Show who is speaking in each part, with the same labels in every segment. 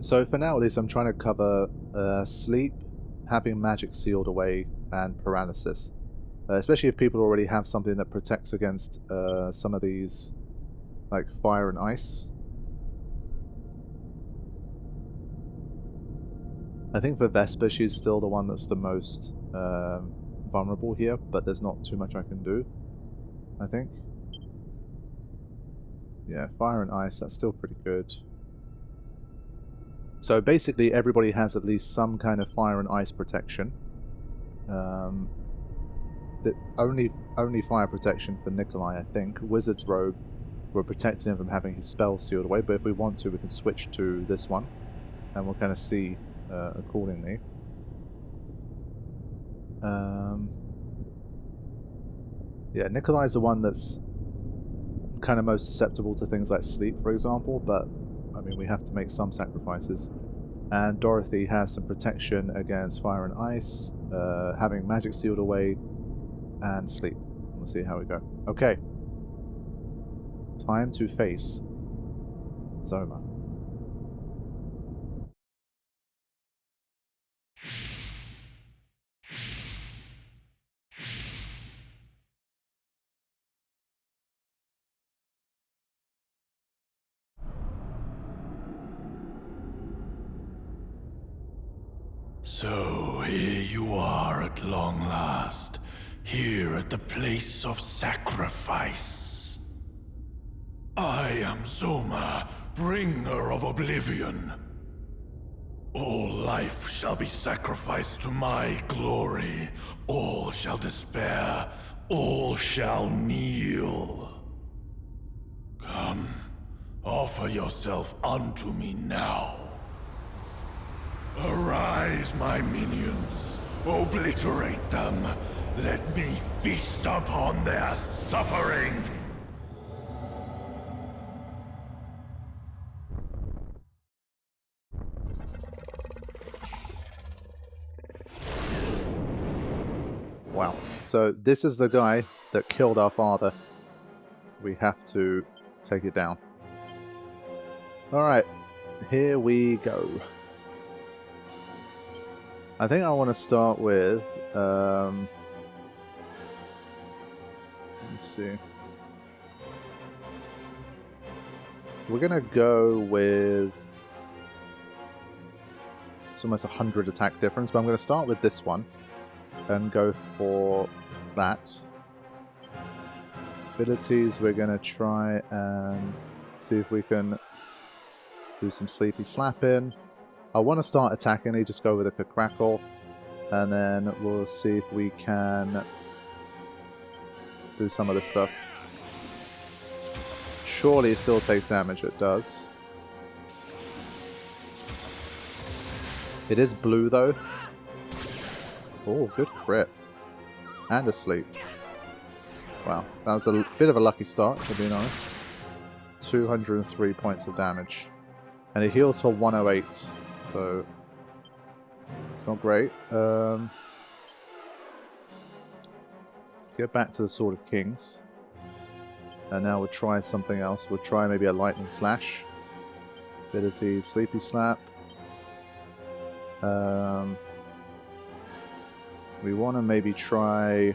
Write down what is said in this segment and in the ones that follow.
Speaker 1: So for now at least I'm trying to cover sleep, having magic sealed away, and paralysis. Especially if people already have something that protects against some of these, like fire and ice. I think for Vesper she's still the one that's the most vulnerable here, but there's not too much I can do, I think. Yeah, fire and ice, that's still pretty good. So basically everybody has at least some kind of fire and ice protection. Only fire protection for Nikolai, I think. Wizard's Robe, we're protecting him from having his spells sealed away, but if we want to we can switch to this one and we'll kind of see accordingly. Yeah, Nikolai's the one that's kind of most susceptible to things like sleep, for example, but I mean we have to make some sacrifices. And Dorothy has some protection against fire and ice, having magic sealed away, and sleep. We'll see how we go. Okay. Time to face Zoma.
Speaker 2: So here you are at long last, here at the place of sacrifice. I am Zoma, bringer of oblivion. All life shall be sacrificed to my glory. All shall despair, all shall kneel. Come, offer yourself unto me now. Arise, my minions. Obliterate them. Let me feast upon their suffering.
Speaker 1: Wow. So this is the guy that killed our father. We have to take it down. Alright. Here we go. I think I want to start with, let's see. We're going to go with, it's almost 100 attack difference, but I'm going to start with this one and go for that. Abilities, we're going to try and see if we can do some sleepy slapping. I want to start attacking, he just go with a quick crackle, and then we'll see if we can do some of this stuff. Surely it still takes damage, it does. It is blue though. Oh, good crit. And asleep. Wow, that was a bit of a lucky start, to be honest. 203 points of damage. And it heals for 108. So it's not great. Get back to the Sword of Kings. And now we'll try something else. We'll try maybe a Lightning Slash. Ability, Sleepy Slap. We want to maybe try...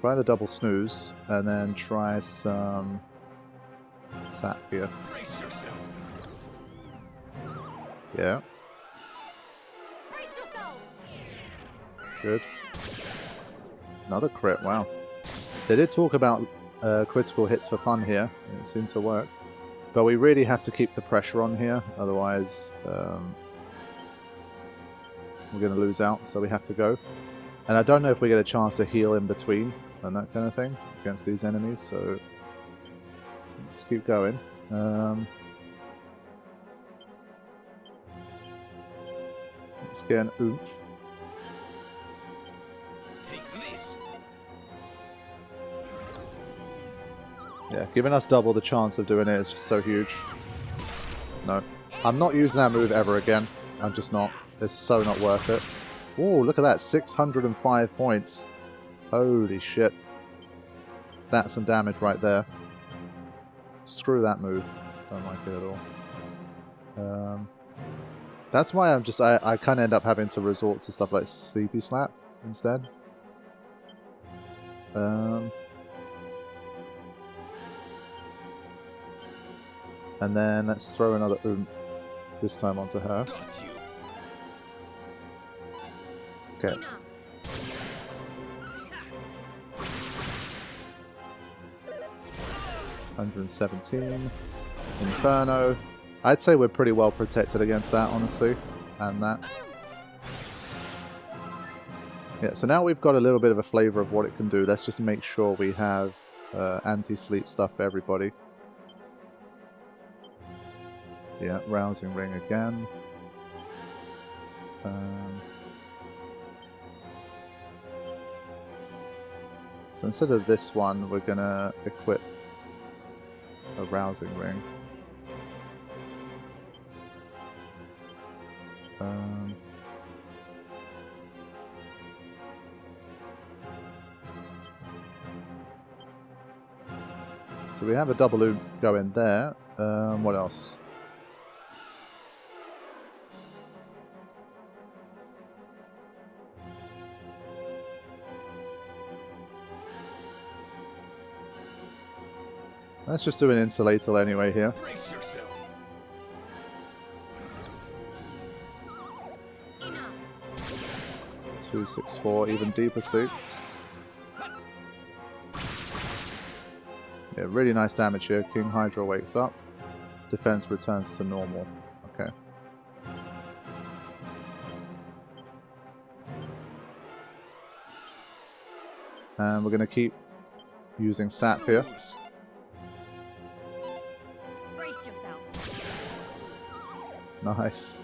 Speaker 1: Try the double snooze, and then try some sap here.
Speaker 2: Brace yourself.
Speaker 1: Yeah.
Speaker 3: Brace yourself.
Speaker 1: Good. Another crit, wow. They did talk about critical hits for fun here. It seemed to work. But we really have to keep the pressure on here, otherwise we're going to lose out, so we have to go. And I don't know if we get a chance to heal in between and that kind of thing against these enemies, so let's keep going. Let's get an oomph.
Speaker 2: Take this.
Speaker 1: Yeah, giving us double the chance of doing it is just so huge. No. I'm not using that move ever again. I'm just not. It's so not worth it. Oh, look at that. 605 points. Holy shit. That's some damage right there. Screw that move. Don't like it at all. That's why I kind of end up having to resort to stuff like Sleepy Slap instead. And then let's throw another oomph, this time onto her. Okay. 117. Inferno. I'd say we're pretty well protected against that, honestly. And that. Yeah, so now we've got a little bit of a flavor of what it can do. Let's just make sure we have anti-sleep stuff for everybody. Yeah, Rousing Ring again. So instead of this one, we're going to equip a Rousing Ring. So we have a double loop going there. What else? Let's just do an insulator anyway here.
Speaker 2: Brace yourself.
Speaker 1: 264, even deeper sleep. Yeah, really nice damage here. King Hydra wakes up. Defense returns to normal. Okay. And we're going to keep using sap here.
Speaker 3: Brace yourself.
Speaker 1: Nice.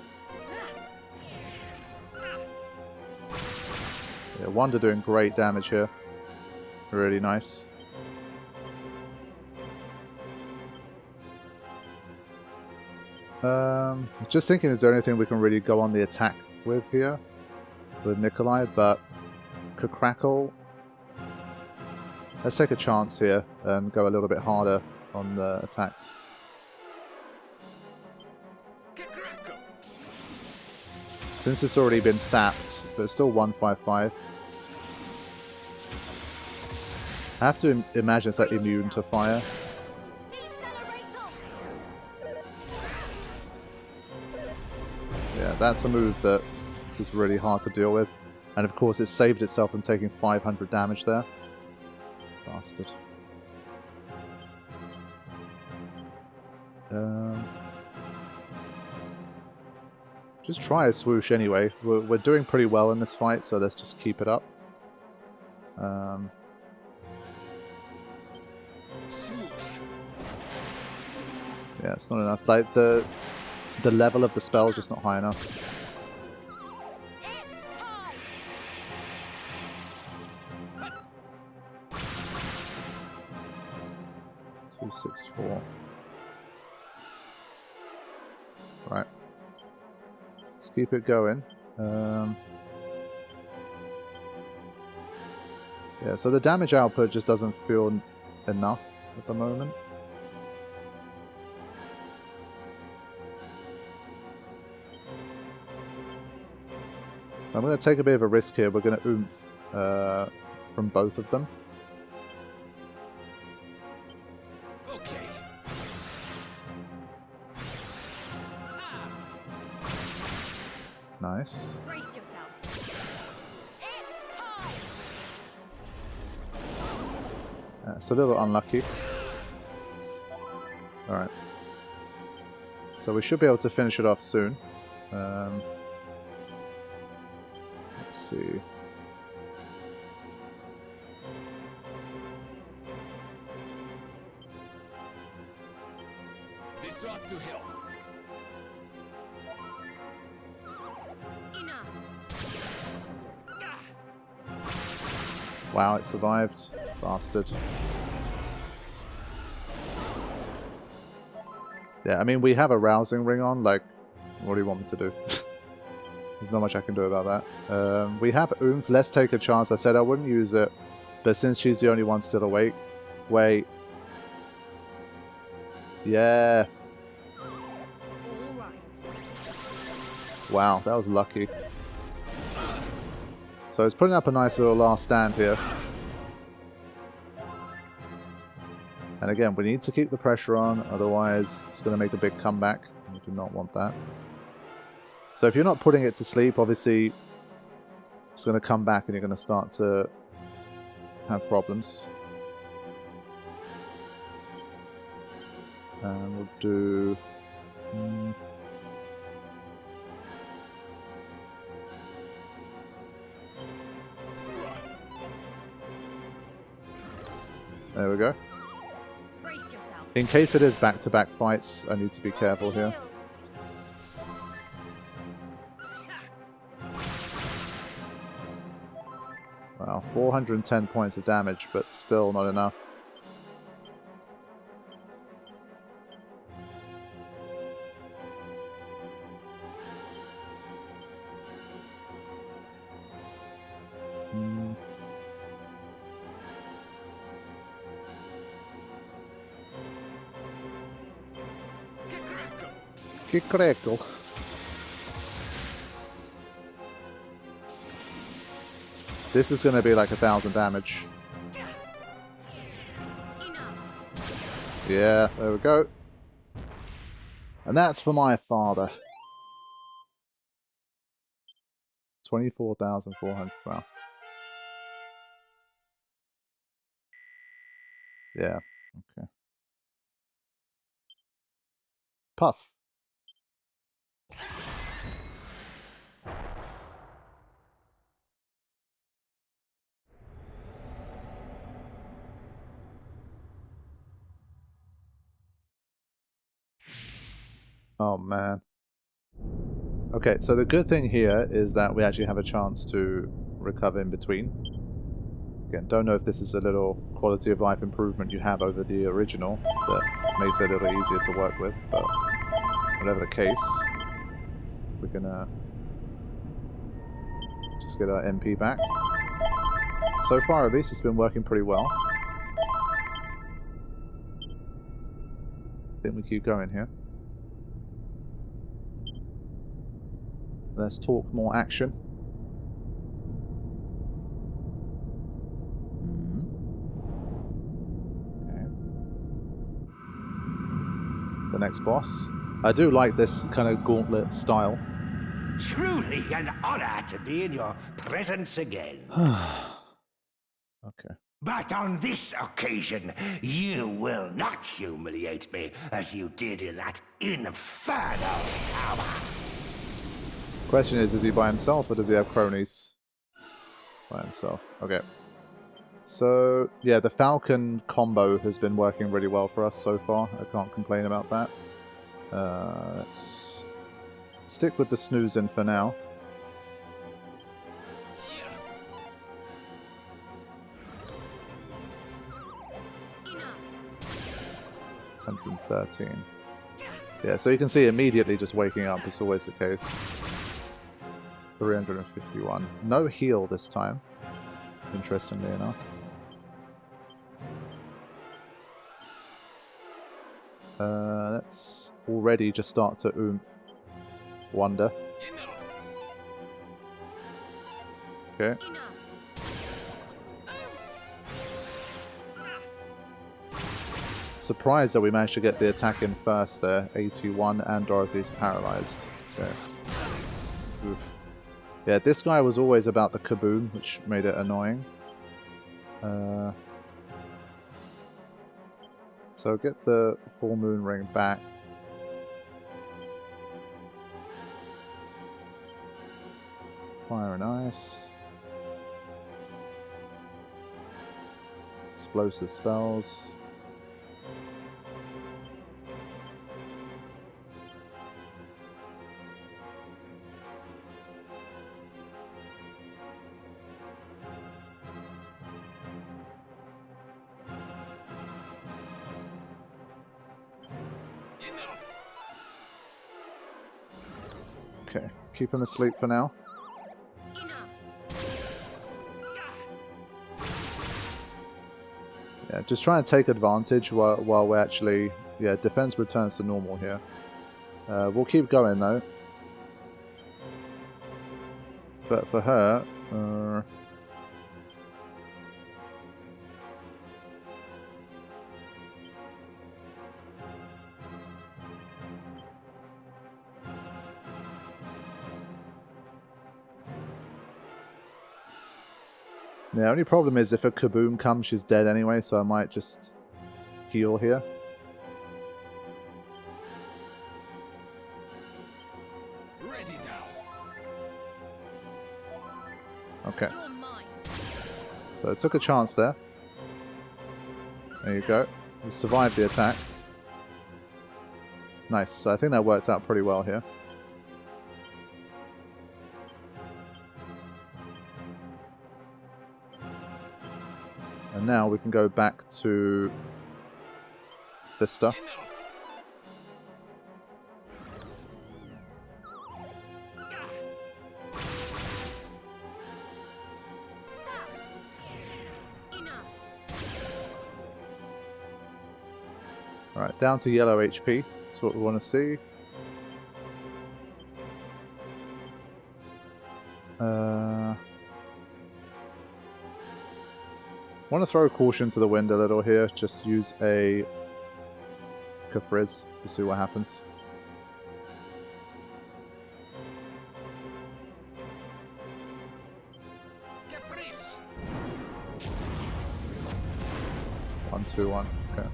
Speaker 1: Yeah, Wonder doing great damage here. Really nice. Just thinking, is there anything we can really go on the attack with here? With Nikolai, but could Crackle. Let's take a chance here and go a little bit harder on the attacks. Since it's already been sapped, but it's still 155. I have to imagine it's like immune to fire. Yeah, that's a move that is really hard to deal with. And of course it saved itself from taking 500 damage there. Bastard. Just try a swoosh anyway. We're doing pretty well in this fight, so let's just keep it up. Yeah, it's not enough. Like the level of the spell is just not high enough.
Speaker 3: It's time.
Speaker 1: 264. Right. Let's keep it going. Yeah, so the damage output just doesn't feel enough at the moment. I'm going to take a bit of a risk here. We're going to oomph from both of them.
Speaker 2: Okay.
Speaker 1: Nice.
Speaker 3: Brace yourself. It's time.
Speaker 1: It's a little unlucky. Alright. So we should be able to finish it off soon. Let's see.
Speaker 2: This ought to help.
Speaker 3: Enough.
Speaker 1: Wow, it survived. Bastard. Yeah, I mean, we have a rousing ring on. Like, what do you want me to do? There's not much I can do about that. We have oomph. Let's take a chance. I said I wouldn't use it But since she's the only one still awake... Wait. Yeah.
Speaker 3: All right.
Speaker 1: Wow, that was lucky. So it's putting up a nice little last stand here. And again, we need to keep the pressure on, otherwise it's going to make a big comeback. We do not want that. So if you're not putting it to sleep, obviously it's going to come back and you're going to start to have problems. And we'll do... There we go.
Speaker 3: Brace yourself.
Speaker 1: In case it is back-to-back fights, I need to be careful here. Wow, 410 points of damage, but still not enough. Kick crackle. This is going to be like 1,000 damage.
Speaker 3: Enough.
Speaker 1: Yeah, there we go. And that's for my father. 24,400. Wow. Yeah, okay. Puff. Oh man. Okay, so the good thing here is that we actually have a chance to recover in between. Again, don't know if this is a little quality of life improvement you have over the original that makes it a little easier to work with, but whatever the case, we're gonna just get our MP back. So far at least it's been working pretty well. I think we keep going here. Let's talk more action. Okay. The next boss. I do like this kind of gauntlet style.
Speaker 4: Truly an honor to be in your presence again.
Speaker 1: Okay.
Speaker 4: But on this occasion, you will not humiliate me as you did in that infernal tower.
Speaker 1: Question is he by himself or does he have cronies? By himself. Okay. So, yeah, the Falcon combo has been working really well for us so far. I can't complain about that. Let's stick with the snoozing for now.
Speaker 3: Enough.
Speaker 1: 113. Yeah, so you can see immediately just waking up. It's always the case. 351. No heal this time, interestingly enough. Let's already just start to wonder. Okay. Surprised that we managed to get the attack in first there. 81 and Dorothy's paralyzed. Okay. Oof. Yeah, this guy was always about the kaboom, which made it annoying. So get the full moon ring back. Fire and ice. Explosive spells. Okay, keep him asleep for now. Yeah, just trying to take advantage while we're actually... Yeah, defense returns to normal here. We'll keep going though. But for her... The only problem is if a kaboom comes, she's dead anyway, so I might just heal here.
Speaker 2: Ready now.
Speaker 1: Okay,
Speaker 3: You're mine.
Speaker 1: so I took a chance there. There you go. We survived the attack. Nice, so I think that worked out pretty well here. And now we can go back to this stuff.
Speaker 2: Enough.
Speaker 3: Stop. Enough.
Speaker 1: Alright, down to yellow HP. That's what we want to see. Want to throw caution to the wind a little here. Just use a Frizz to see what happens.
Speaker 2: Get freeze.
Speaker 1: 1, 2, 1. Okay.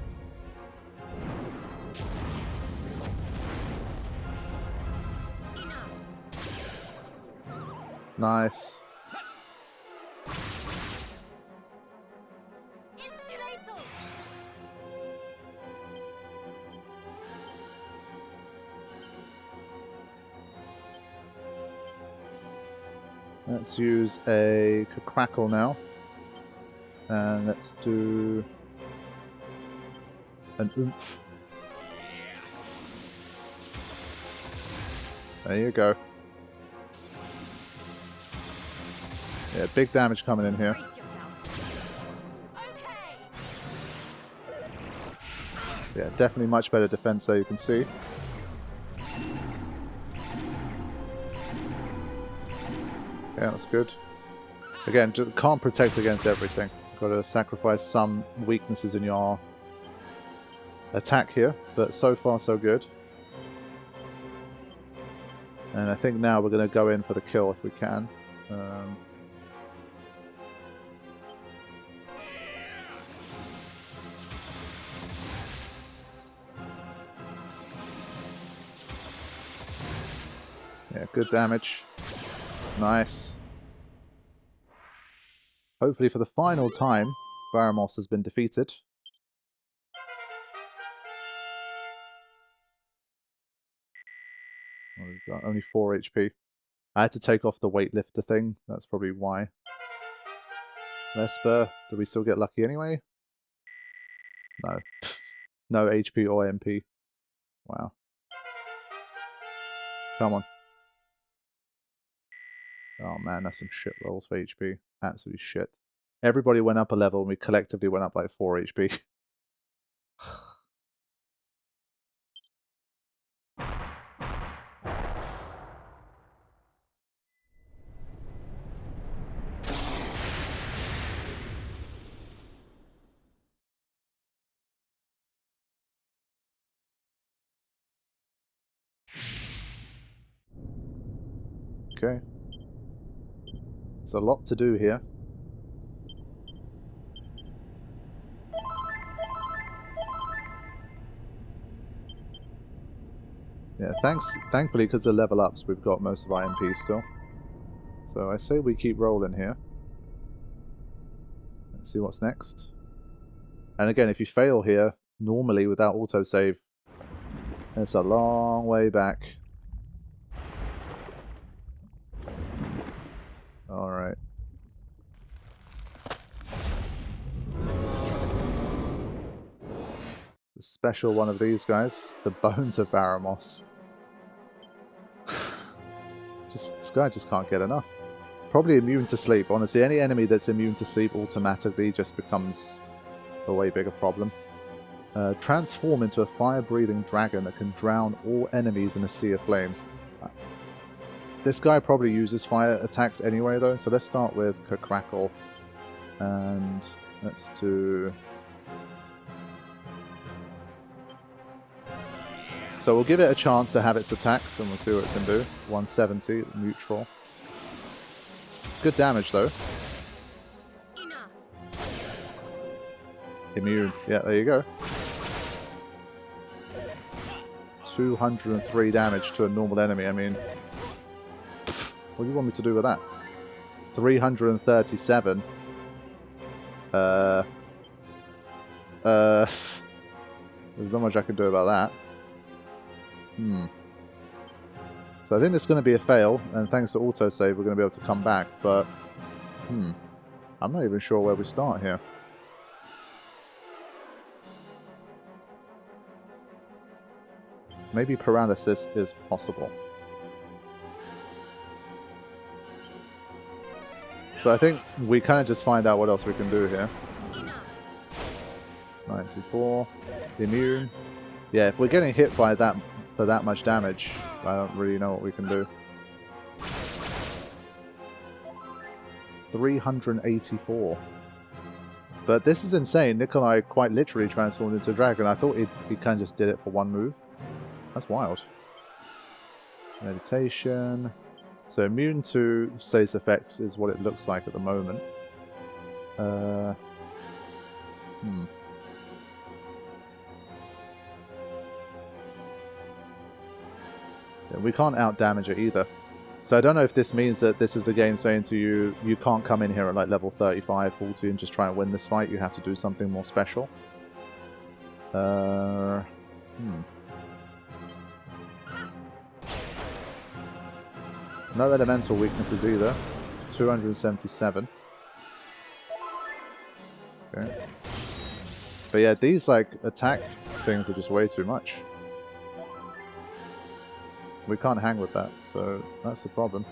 Speaker 3: Enough.
Speaker 1: Nice.
Speaker 3: Insulator.
Speaker 1: Let's use a Crackle now. And let's do an Oomph. There you go. Yeah, big damage coming in here.
Speaker 3: Brace yourself. Okay.
Speaker 1: Yeah, definitely much better defense there, you can see. Yeah, that's good. Again, just can't protect against everything. Got to sacrifice some weaknesses in your attack here, but so far so good. And I think now we're going to go in for the kill if we can. Yeah, good damage. Nice. Hopefully for the final time, Baramos has been defeated. Oh, we've got only 4 HP. I had to take off the weightlifter thing. That's probably why. Vesper, do we still get lucky anyway? No. No HP or MP. Wow. Come on. Oh man, that's some shit rolls for HP. Absolutely shit. Everybody went up a level and we collectively went up like 4 HP. Okay. There's a lot to do here. Yeah, thankfully, because the level ups, we've got most of our MP still. So I say we keep rolling here. Let's see what's next. And again, if you fail here, normally without autosave, it's a long way back. Alright. The special one of these guys, the Bones of Baramos. This guy just can't get enough. Probably immune to sleep. Honestly, any enemy that's immune to sleep automatically just becomes a way bigger problem. Transform into a fire-breathing dragon that can drown all enemies in a sea of flames. This guy probably uses fire attacks anyway, though, so let's start with Crackle. And let's do... So we'll give it a chance to have its attacks, and we'll see what it can do. 170, neutral. Good damage, though.
Speaker 3: Enough.
Speaker 1: Immune. Yeah, there you go. 203 damage to a normal enemy. I mean, what do you want me to do with that? 337. There's not much I can do about that. So I think this is going to be a fail, and thanks to autosave we're going to be able to come back, but I'm not even sure where we start here. Maybe paralysis is possible. So I think we kind of just find out what else we can do here. 94. Immune. Yeah, if we're getting hit by that for that much damage, I don't really know what we can do. 384. But this is insane. Nikolai quite literally transformed into a dragon. I thought he kind of just did it for one move. That's wild. Meditation. So immune to status effects is what it looks like at the moment. Yeah, we can't out-damage it either. So I don't know if this means that this is the game saying to you, you can't come in here at like level 35, 40 and just try and win this fight. You have to do something more special. No elemental weaknesses either. 277. Okay. But yeah, these like attack things are just way too much. We can't hang with that, so that's the problem.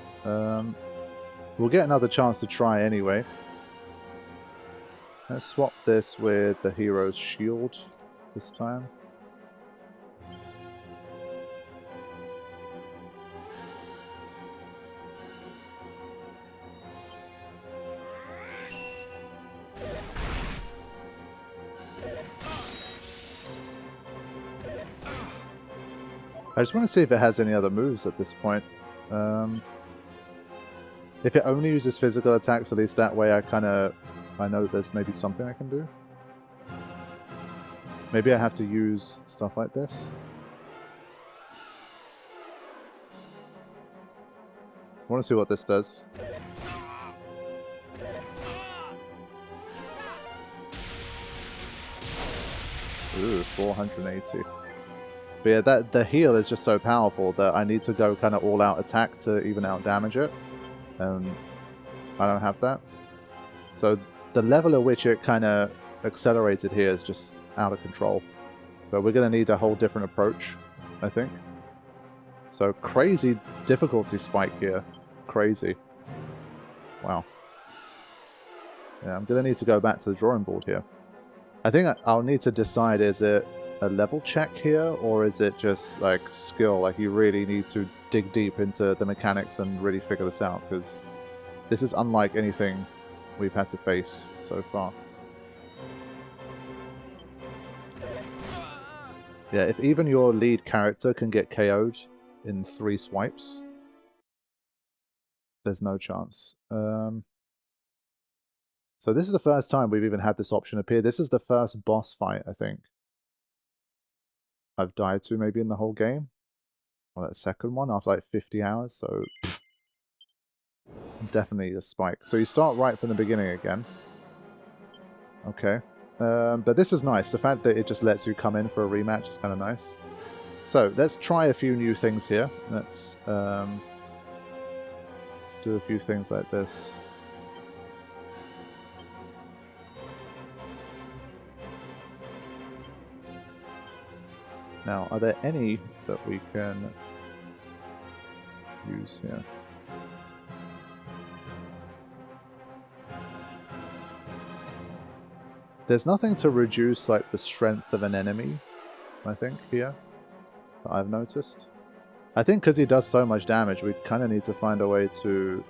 Speaker 1: We'll get another chance to try anyway. Let's swap this with the hero's shield this time. I just want to see if it has any other moves at this point. If it only uses physical attacks, at least that way I know that there's maybe something I can do. Maybe I have to use stuff like this. I want to see what this does. Ooh, 480. But yeah, the heal is just so powerful that I need to go kind of all-out attack to even out-damage it. And I don't have that. So the level at which it kind of accelerated here is just out of control. But we're going to need a whole different approach, I think. So crazy difficulty spike here. Crazy. Wow. Yeah, I'm going to need to go back to the drawing board here. I think I'll need to decide, is it a level check here, or is it just like skill? Like you really need to dig deep into the mechanics and really figure this out, because this is unlike anything we've had to face so far. Yeah, if even your lead character can get KO'd in 3 swipes, there's no chance. So this is the first time we've even had this option appear. This is the first boss fight, I think, I've died to maybe in the whole game. Well, that second one after like 50 hours, so definitely a spike. So you start right from the beginning again. Okay. But this is nice. The fact that it just lets you come in for a rematch is kind of nice. So let's try a few new things here. Let's do a few things like this. Now, are there any that we can use here? There's nothing to reduce like the strength of an enemy, I think, here, that I've noticed. I think because he does so much damage, we kind of need to find a way to...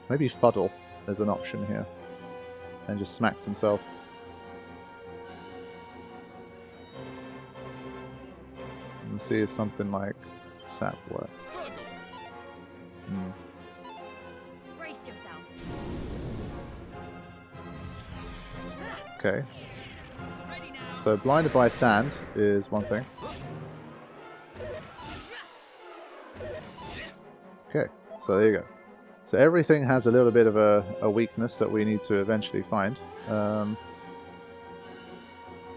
Speaker 1: Maybe Fuddle is an option here. And just smacks himself. We'll see if something like Sap works.
Speaker 3: Brace yourself.
Speaker 1: Okay. So blinded by sand is one thing. Okay, so there you go. So everything has a little bit of a weakness that we need to eventually find.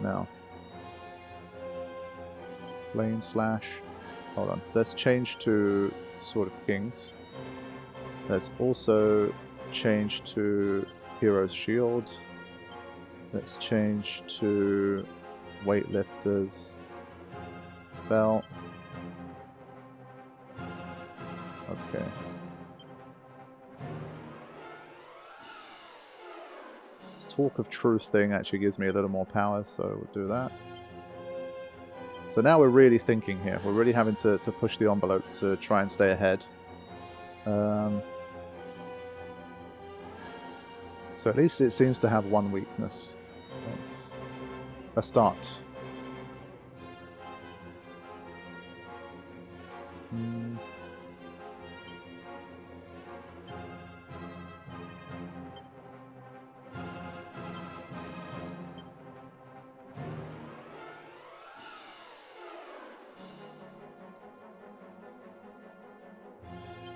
Speaker 1: Now. Flame Slash. Hold on. Let's change to Sword of Kings. Let's also change to Hero's Shield. Let's change to Weightlifter's Belt. Okay. This Talk of Truth thing actually gives me a little more power, so we'll do that. So now we're really thinking here. We're really having to push the envelope to try and stay ahead. So at least it seems to have one weakness. That's a start.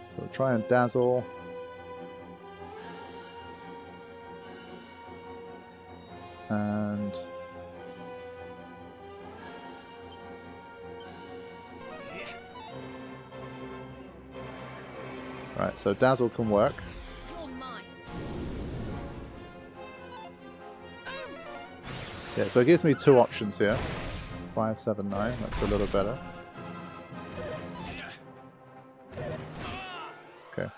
Speaker 1: So try and dazzle. And right, so dazzle can work.
Speaker 3: You're mine.
Speaker 1: Yeah, so it gives me two options here. 5, 7, 9. That's a little better. Okay.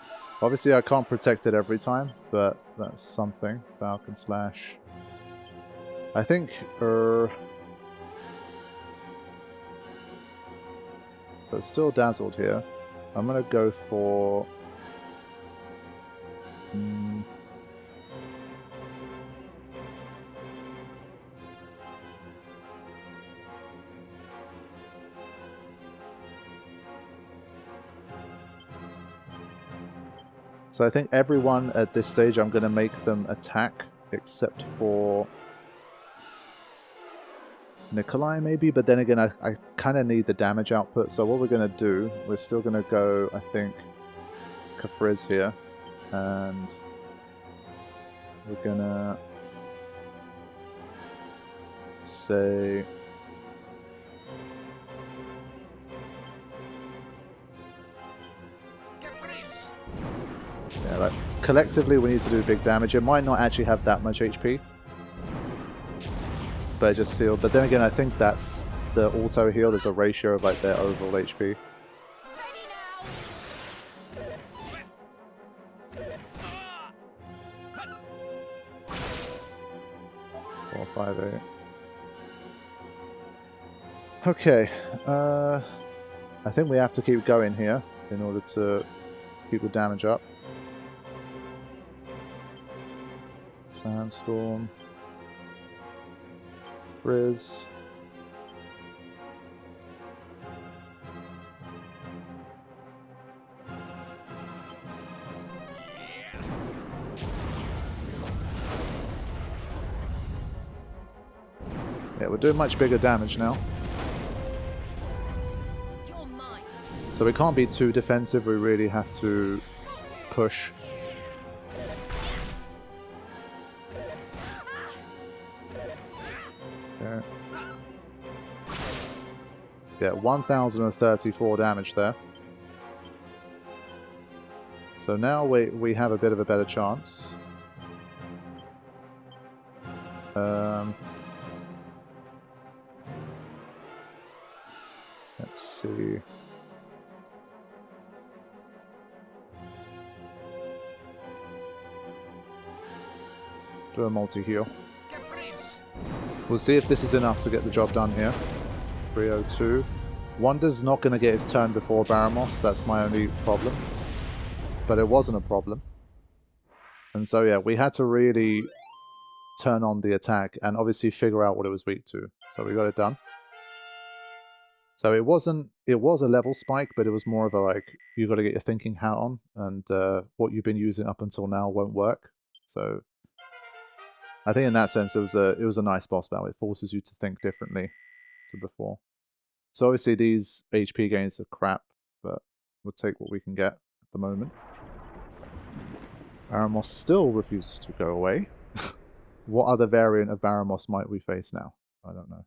Speaker 1: Obviously, I can't protect it every time, but that's something. Falcon Slash. I think. So it's still dazzled here. I'm gonna go for. So I think everyone at this stage, I'm going to make them attack, except for Nikolai maybe, but then again I kind of need the damage output, so what we're going to do, we're still going to go, I think, Kafriz here, and we're going to say... Yeah, like, collectively we need to do big damage. It might not actually have that much HP, but it just healed. But then again, I think that's the auto heal. There's a ratio of like their overall HP. 4, 5, 8. Okay, I think we have to keep going here in order to keep the damage up. Sandstorm. Frizz. Yeah, we're doing much bigger damage now.
Speaker 3: You're mine.
Speaker 1: So we can't be too defensive, we really have to push. Okay. Yeah, 1034 damage there. So now we have a bit of a better chance. Let's see. Do a multi-heal.
Speaker 2: Gefries.
Speaker 1: We'll see if this is enough to get the job done here. 302. Wonder's not going to get his turn before Baramos. That's my only problem. But it wasn't a problem. And so yeah, we had to really turn on the attack and obviously figure out what it was weak to. So we got it done. So it was a level spike, but it was more of a like, you got to get your thinking hat on, and what you've been using up until now won't work. So I think in that sense it was a nice boss battle. It forces you to think differently to before. So obviously these HP gains are crap, but we'll take what we can get at the moment. Baramos still refuses to go away. What other variant of Baramos might we face now? I don't know.